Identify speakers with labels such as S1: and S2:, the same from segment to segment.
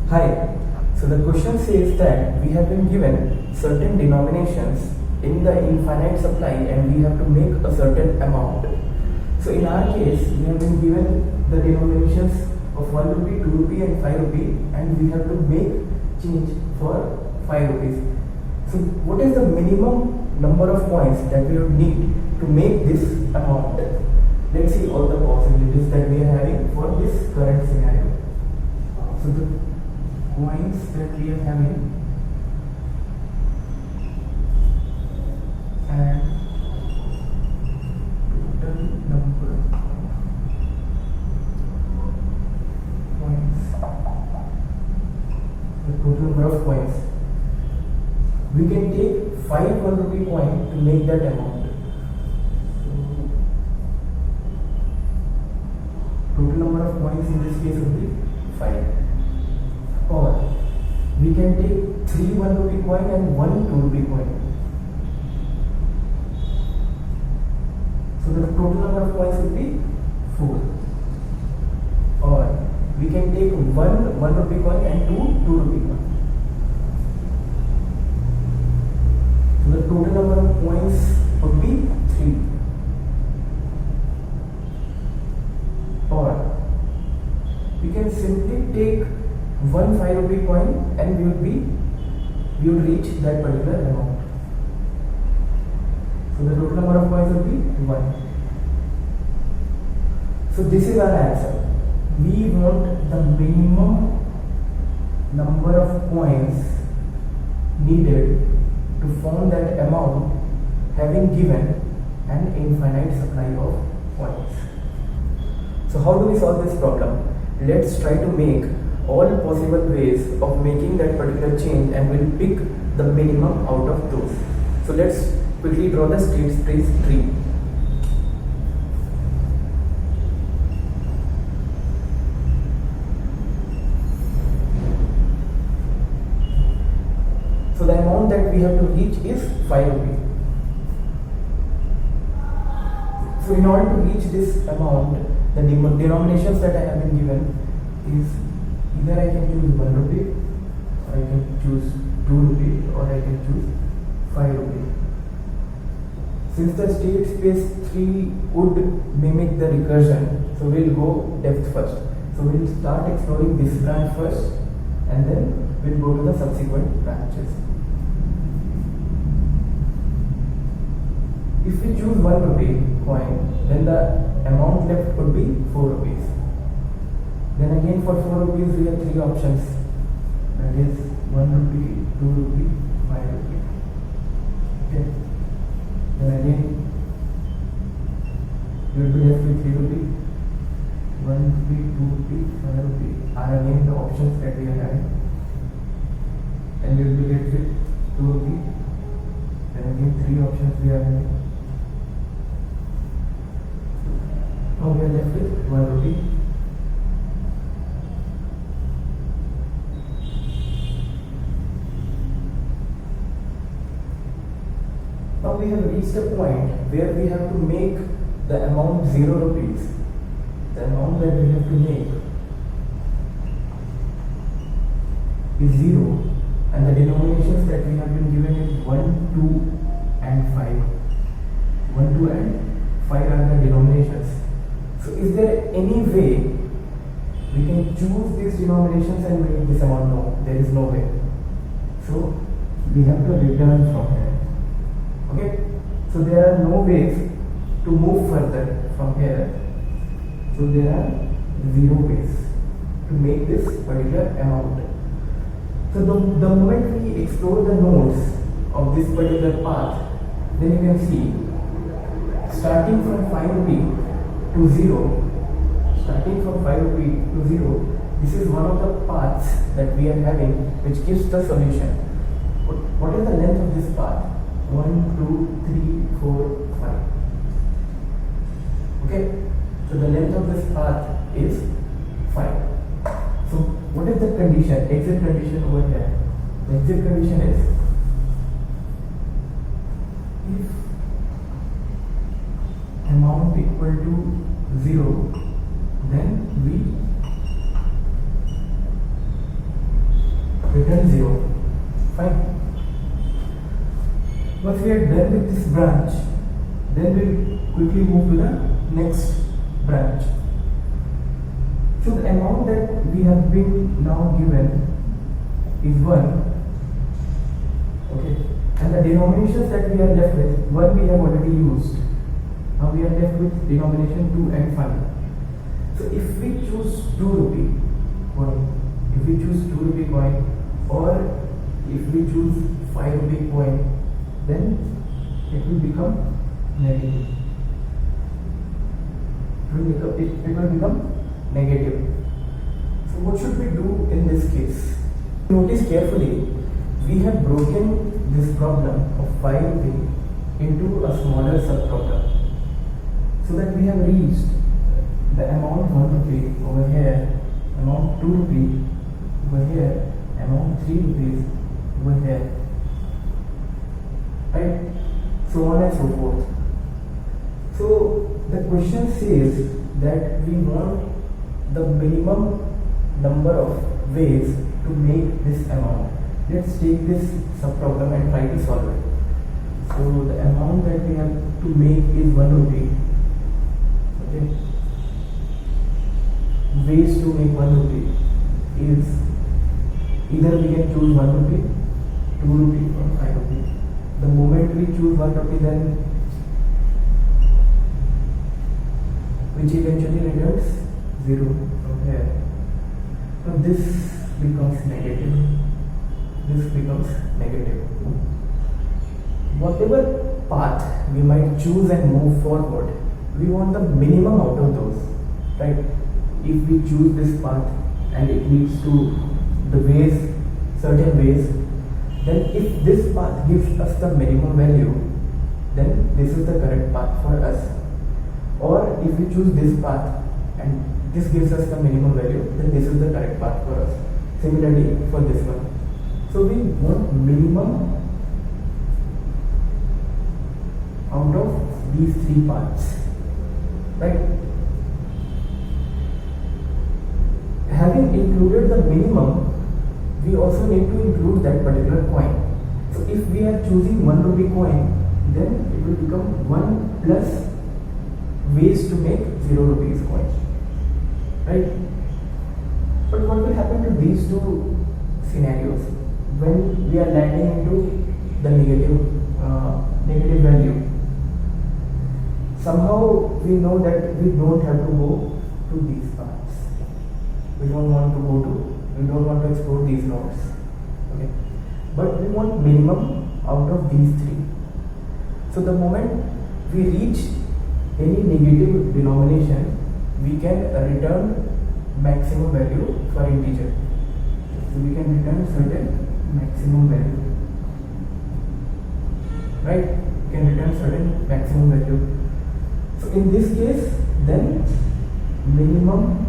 S1: Hi. So the question says that we have been given certain denominations in the infinite supply and we have to make a certain amount. So in our case, we have been given the denominations of 1 rupee, 2 rupee and 5 rupee and we have to make change for 5 rupees. So what is the minimum number of coins that we would need to make this amount? Let's see all the possibilities that we are having for this current scenario. So the coins that we are having and total number of coins. The total number of coins. We can take 5 1 rupee coin to make that amount. Total number of coins in this case would be 5. Or we can take 3 1 rupee coin and 1 2 rupee coin. So the total number of coins would be 4. Or we can take 1 1 rupee coin and 2 2 rupee coin. So the total number of coins would be 3. Or we can simply take 1 5 rupee coin and we would reach that particular amount. So the total number of coins would be 1. So this is our answer. We want the minimum number of coins needed to form that amount having given an infinite supply of coins. So how do we solve this problem? Let's try to make all possible ways of making that particular change and we'll pick the minimum out of those. So let's quickly draw the state space tree. So the amount that we have to reach is 5 rupees. So in order to reach this amount, the denominations that I have been given is either I can choose 1 rupee, or I can choose 2 rupee, or I can choose 5 rupee. Since the state space tree would mimic the recursion, so we'll go depth first. So we'll start exploring this branch first and then we'll go to the subsequent branches. If we choose 1 rupee coin, then the amount left would be 4 rupees. Then again for 4 rupees we have 3 options, that is 1 rupee, 2 rupee, 5 rupee. Okay. Then again we will be left with 3 rupee, 1 rupee, 2 rupee, 5 rupee are again the options that we are having. And we will be left with 2 rupee. Then again 3 options we are having. Now we are left with 1 rupee. Now we have reached a point where we have to make the amount 0 rupees. The amount that we have to make is 0 and the denominations that we have been given is 1, 2 and 5. 1, 2 and 5 are the denominations. So is there any way we can choose these denominations and make this amount? No, there is no way. So we have to return from here. Okay, so there are no ways to move further from here. So there are 0 ways to make this particular amount. So the moment we explore the nodes of this particular path, then you can see starting from 5 rupee to 0, starting from 5 rupee to 0, this is one of the paths that we are having which gives the solution. What is the length of this path? 1, 2, 3, 4, 5. Okay, so the length of this path is 5. So what is the condition, exit condition over here? The exit condition is if amount equal to 0, then we return 0. Fine. Once we are done with this branch, then we'll quickly move to the next branch. So the amount that we have been now given is 1. Okay. And the denominations that we are left with, 1 we have already used. Now we are left with denomination 2 and 5. So if we choose 2 rupee coin, if we choose 2 rupee coin, or if we choose 5 rupee coin, then it will become negative. It will become negative. So what should we do in this case? Notice carefully, we have broken this problem of 5 rupee into a smaller subproblem, so that we have reached the amount 1 rupee over here, amount 2 rupee over here, amount 3 rupees over here, right? So on and so forth. So the question says that we want the minimum number of ways to make this amount. Let's take this subproblem and try to solve it. So the amount that we have to make is 1 rupee. Okay. Ways to make 1 rupee is either we can choose 1 rupee, 2 rupee or 5 rupee. The moment we choose 1 rupee, then which eventually returns 0 from here. So this becomes negative. This becomes negative. Whatever path we might choose and move forward, we want the minimum out of those, right? If we choose this path and it leads to the ways, certain ways, then if this path gives us the minimum value, then this is the correct path for us. Or if we choose this path and this gives us the minimum value, then this is the correct path for us. Similarly for this one. So we want minimum out of these 3 paths, right? Having included the minimum, we also need to include that particular coin. So if we are choosing 1 rupee coin, then it will become 1 plus ways to make 0 rupees coin, right? But what will happen to these two scenarios when we are landing into the negative value? Somehow we know that we don't have to go to these paths. We don't want to explore these nodes. Okay, but we want minimum out of these 3. So the moment we reach any negative denomination, we can return maximum value for integer. So we can return certain maximum value, right? We can return certain maximum value. So in this case, then minimum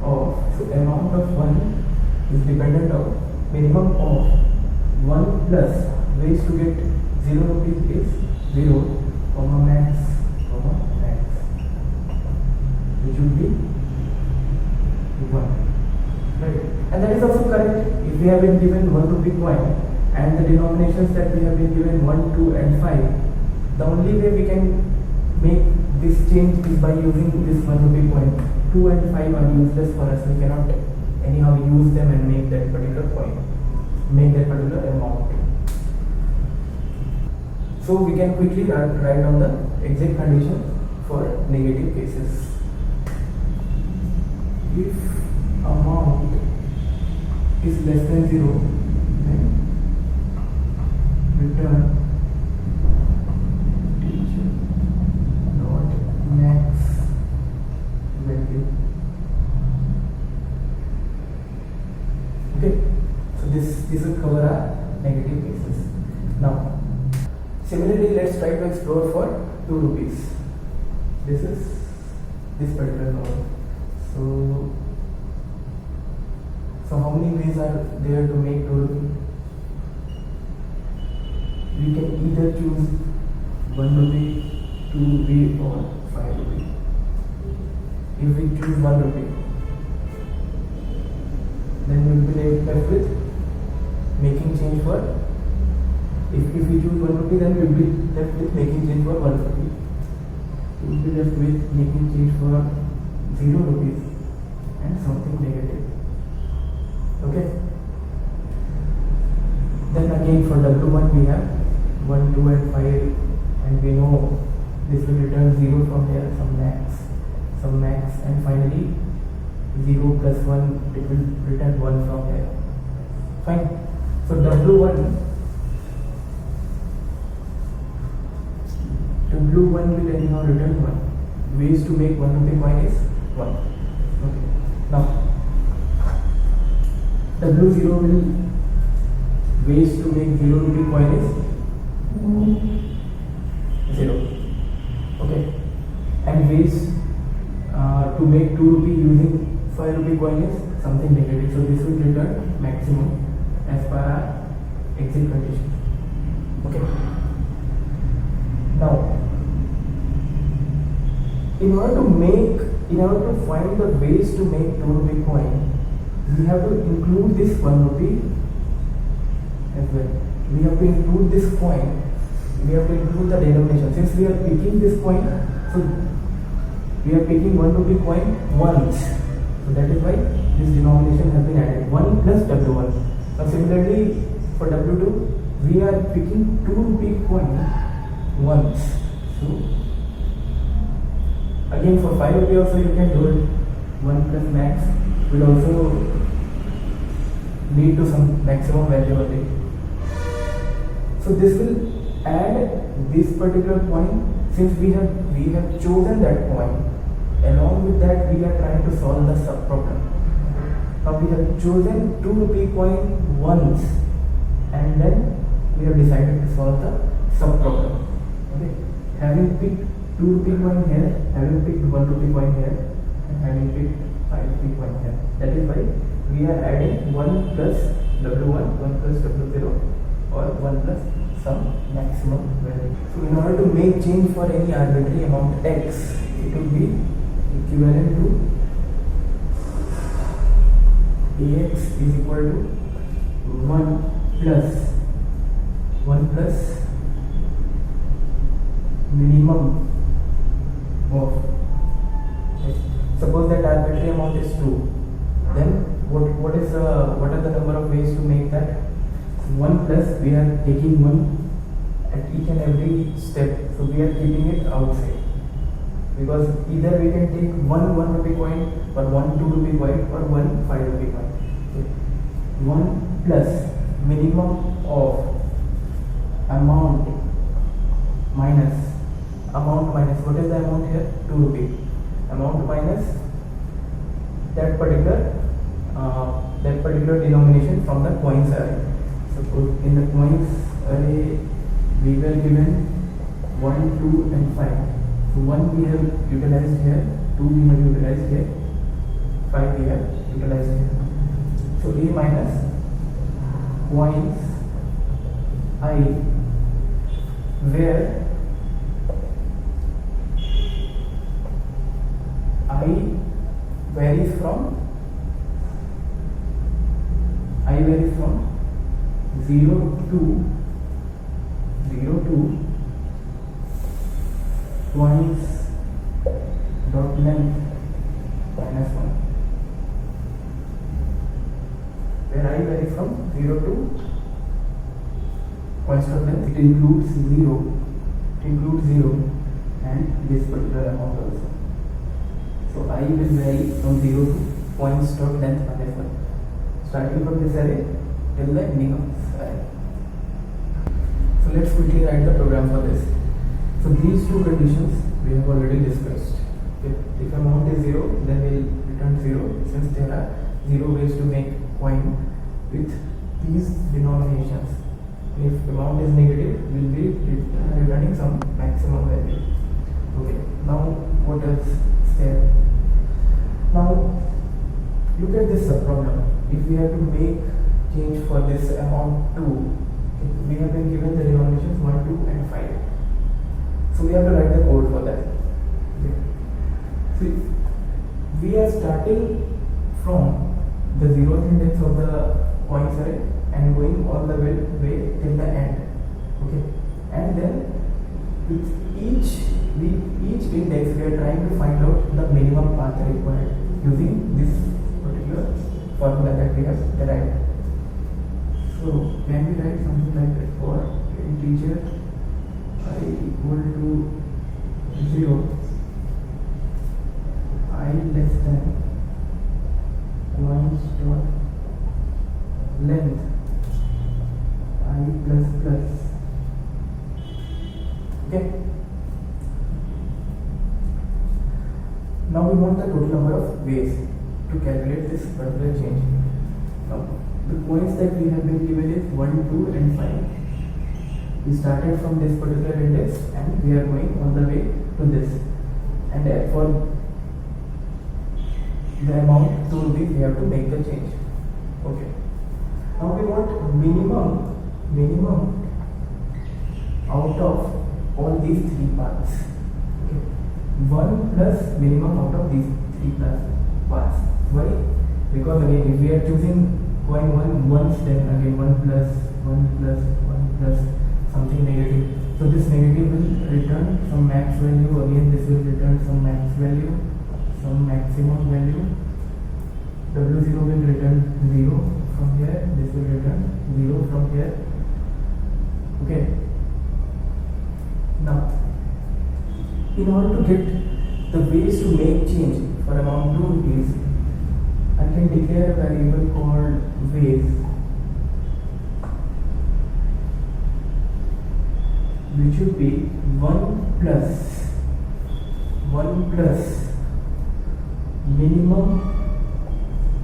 S1: of, so amount of 1 is dependent on minimum of 1 plus ways to get 0 rupees is 0, max, which would be 1, right? And that is also correct. If we have been given 1 rupee coin and the denominations that we have been given 1, 2 and 5, the only way we can make this change is by using this 1 rupee coin. 2 and 5 are useless for us. We cannot anyhow use them and make that particular coin, make that particular amount. So we can quickly write down the exact condition for negative cases. If amount is less than 0, then return teacher dot max value. Okay, so this will cover our negative cases. Now similarly, let's try to explore for 2 rupees. This is this particular node. So how many ways are there to make 2 rupees? We can either choose 1 rupee, 2 rupee or 5 rupee. If we choose 1 rupee, then we will be left with change for, if we choose 1 rupee, then we will be left with making change for 1 rupee. We will be left with making change for 0 rupees and something negative. Okay. Then again for W1 we have 1, 2 and 5, and we know this will return 0 from here, some max, and finally 0 plus 1, it will return 1 from here. Fine. So W1 will anyhow return 1. Ways to make 1 rupee coin is 1. Okay. Now W0 will, ways to make 0 rupee coin is 0. Okay. And ways to make 2 rupee using 5 rupee coin is something negative. So this will return maximum as per our exit condition. Okay. Now, in order to find the ways to make 2 rupee coin, we have to include this 1 rupee as well. We have to include this coin. We have to include the denomination. Since we are picking this coin, so we are picking 1 rupee coin once. So that is why this denomination has been added. 1 plus W1. Now similarly for W2, we are picking 2 rupee coin once. So again for 5 rupee also you can do it. 1 plus max will also lead to some maximum value only. So this will add this particular coin. Since we have chosen that coin, along with that we are trying to solve the sub problem. Now we have chosen 2 rupee coin once, and then we have decided to solve the sub problem. Okay, having picked 2 rupee coin here, having picked 1 rupee coin here, and having picked 5 rupee coin here. That is why we are adding 1 plus W1, 1 plus W0, or 1 plus some maximum value. So in order to make change for any arbitrary amount x, it will be equivalent to Ax is equal to 1 plus minimum of x. Suppose that arbitrary amount is 2. Then what are the number of ways to make that? 1 plus, we are taking 1 at each and every step, so we are keeping it outside, because either we can take 1 rupee coin, or 1 2 rupee coin, or 1 5 rupee coin. So 1 plus minimum of amount minus, what is the amount here? 2 rupee. Amount minus that particular denomination from the coins array. Suppose in the coins array we were given 1, 2 and 5. So 1 we have utilized here, 2 we have utilized here, 5 we have utilized here. So A minus coins I, where I varies from 0 to coins dot length minus 1, where I varies from 0 to coins dot length. It includes 0 and this particular amount also. So I will vary from 0 to coins dot length minus 1, starting from this array till the ending of this array. So let's quickly write the program for this. So these two conditions we have already discussed. If amount is 0, then we will return 0, since there are 0 ways to make coin with these denominations. If amount is negative, we will be returning some maximum value. Okay, now what else is there? Now look at this problem. If we have to make change for this amount 2, we have been given the denominations 1, 2 and 5. So we have to write the code for that. Okay. See, we are starting from the 0th index of the points array and going all the way till the end. Okay, and then with each index we are trying to find out the minimum path required using this particular formula that we have derived. So can we write something like that for integer I equal to 0, I less than points dot length I plus plus. Okay. Now we want the total number of ways to calculate this particular change. Now the points that we have been given is 1, 2 and 5. We started from this particular index and we are going all the way to this, and for the amount 2 rupees we have to make the change. Okay. Now we want minimum out of all these three paths. Okay. 1 plus minimum out of these three plus paths. Why? Because again, if we are choosing going 1 once, then again 1 plus something negative. So this negative will return some max value. Again, this will return some max value, some maximum value. W0 will return 0 from here. This will return 0 from here. Okay. Now, in order to get the ways to make change for amount 2 rupees, I can declare a variable called ways, which should be 1 plus minimum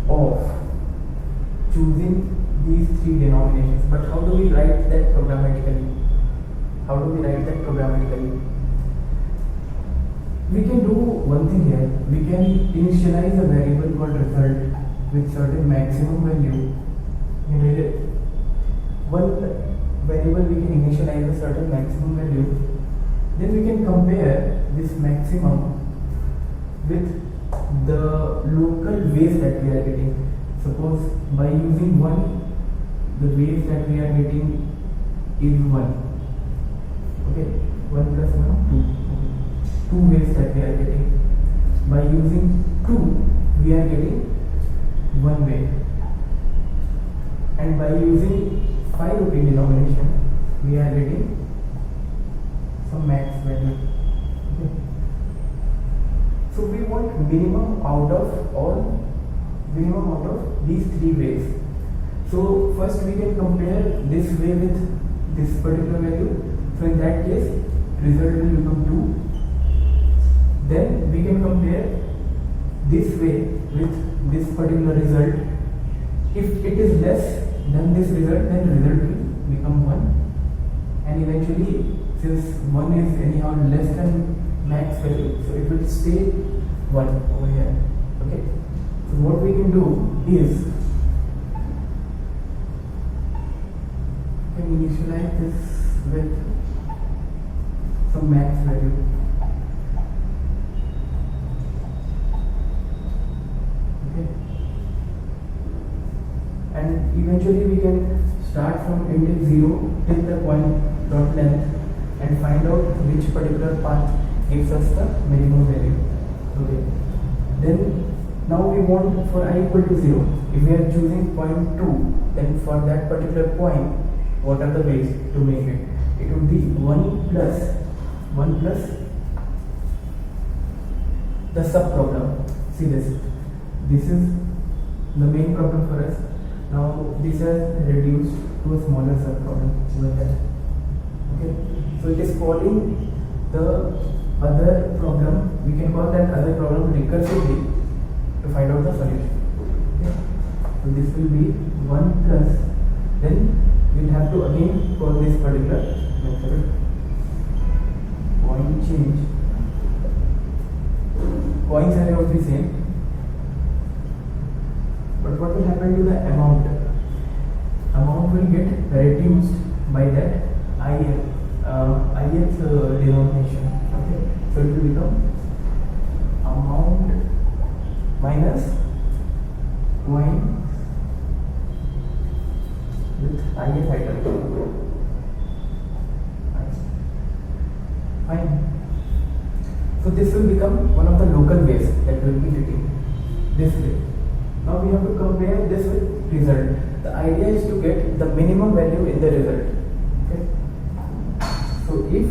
S1: of choosing these three denominations. But how do we write that programmatically? We can do one thing here. We can initialize a variable called result with certain maximum value. One variable we can initialize a certain maximum value. Then we can compare this maximum with the local ways that we are getting. Suppose by using 1, the ways that we are getting is 1. Okay, 1 plus 1, 2. Okay. 2 ways that we are getting. By using 2, we are getting 1 way. And by using 5 rupee denomination, we are getting some max value. Okay. So we want minimum out of these three ways. So first we can compare this way with this particular value. So in that case, result will become 2. Then we can compare this way with this particular result. If it is less than this result, then result will become 1. And eventually, since 1 is anyhow less than max value, so it will stay 1 over here. Okay. So what we can do is we can initialize this with some max value. Okay. And eventually we can start from index 0 till the point dot length and find out which particular path gives us the minimum value. Okay. Then now we want for I equal to 0. If we are choosing point 2, then for that particular point, what are the ways to make it? It would be 1 plus the sub problem. See this. This is the main problem for us. Now this has reduced to a smaller sub problem over there. Okay. So it is calling the other problem. We can call that other problem recursively to find out the solution. Okay. So this will be 1 plus. Then we'll have to again call this particular method point change. Points array would be same. But what will happen to the amount? Amount will get reduced by that ith denomination. Okay. So it will become amount minus point with if iteration. Fine. So this will become one of the local ways that will be getting this way. Now we have to compare this with result. The idea is to get the minimum value in the result. Okay. So if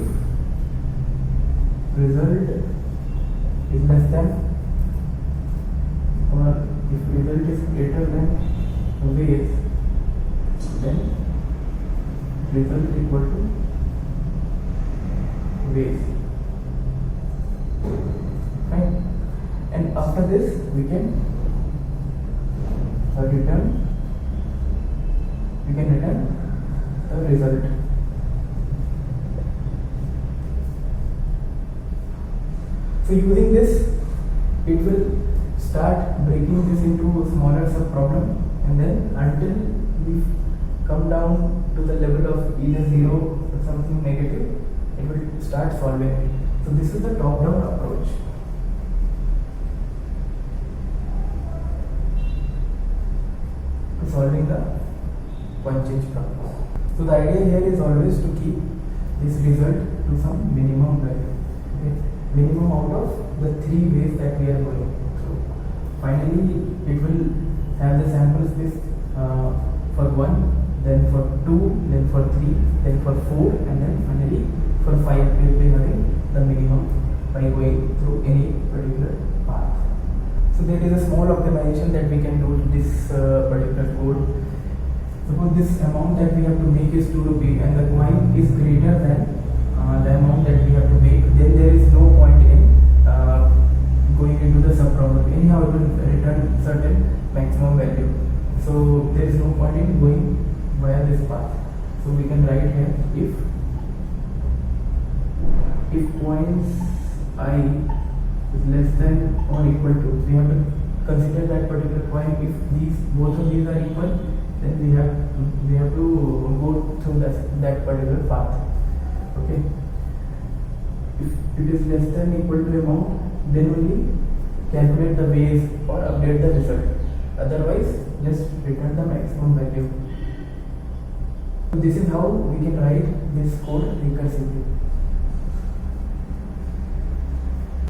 S1: result is less than, or if result is greater than base, then result equal to base. Fine. And after this we can return the result. So using this, it will start breaking this into smaller sub problem, and then until we come down to the level of either 0 or something negative, it will start solving it. So this is the top-down approach. To solving the point change problem. So the idea here is always to keep this result to some minimum value. Okay? Minimum out of the 3 ways that we are going through. Finally, it will have the sample space for 1, then for 2, then for 3, then for 4, and then finally for 5 we will be having the minimum by going through any particular path. So there is a small optimization that we can do to this particular code. Suppose this amount that we have to make is 2 rupees and the coin is greater than the amount that we have to make, then there is no point in going into the sub problem. Anyhow, it will return certain maximum value. So there is no point in going via this path. So we can write here if coins I is less than or equal to, we have to consider that particular coin. If both of these are equal, then we have to go through that particular path. Okay. If it is less than equal to amount, then only calculate the ways or update the result. Otherwise, just return the maximum value. So this is how we can write this code recursively.